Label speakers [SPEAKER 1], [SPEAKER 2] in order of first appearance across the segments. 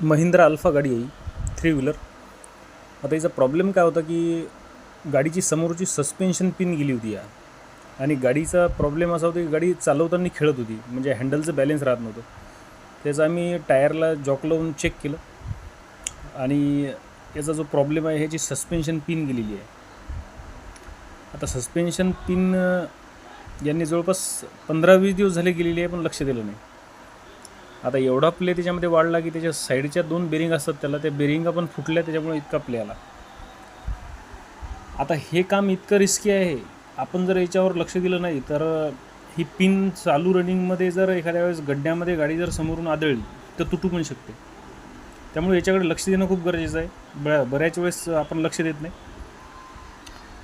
[SPEAKER 1] Mahindra alpha गाडी आहे, 3 wheeler. आता याचा प्रॉब्लेम काय होता की गाडीची समोरची सस्पेन्शन पिन गेली होती या. आणि गाडीचा प्रॉब्लेम असा होता की गाडी चालवताना खेळत होती, म्हणजे हँडलचं बॅलेन्स राहत नव्हतं. त्याचं आम्ही टायरला जॉक लावून चेक केलं आणि याचा जो प्रॉब्लेम आहे ह्याची सस्पेन्शन पिन गेलेली आहे. आता सस्पेन्शन पिन यांनी जवळपास 15-20 दिवस झाले गेलेली आहे, पण लक्ष दिलं नाही. आता एवढा प्ले त्याच्यामध्ये वाढला की त्याच्या साईडच्या 2 बेरिंग असतात त्याला, त्या बेरिंगा पण फुटल्या, त्याच्यामुळे इतका प्ले आला. आता हे काम इतकं रिस्की आहे, आपण जर याच्यावर लक्ष दिलं नाही तर ही पिन चालू रनिंगमध्ये जर एखाद्या वेळेस गड्ड्यामध्ये गाडी जर समोरून आदळली तर तुटू पण शकते. त्यामुळे याच्याकडे लक्ष देणं खूप गरजेचं आहे. बऱ्याच वेळेस आपण लक्ष देत नाही,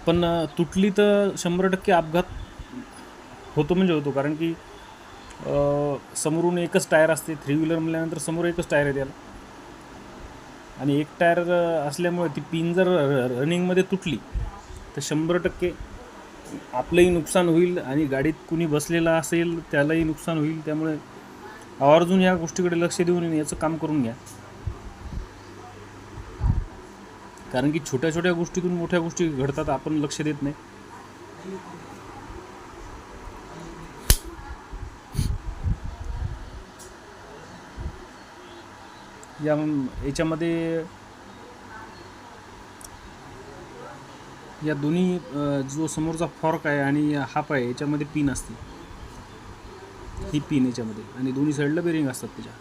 [SPEAKER 1] पण तुटली तर 100% अपघात होतो म्हणजे होतो. कारण की समोरून एकच टायर असते, 3 व्हीलर म्हणल्यानंतर समोर एकच टायर आहे त्याला, आणि एक टायर असल्यामुळे ती पिन जर रनिंगमध्ये तुटली तर 100% आपलंही नुकसान होईल आणि गाडीत कुणी बसलेला असेल त्यालाही नुकसान होईल. त्यामुळे आवर्जून या गोष्टीकडे लक्ष देऊन याचं काम करून घ्या. कारण की छोट्या छोट्या गोष्टीतून मोठ्या गोष्टी घडतात, आपण लक्ष देत नाही. याच्यामध्ये या दोन्ही जो समोरचा फॉर्क आहे आणि हाफ आहे याच्यामध्ये पिन असते, ही पिन याच्यामध्ये, आणि दोन्ही साईडला बेरिंग असतात त्याच्या.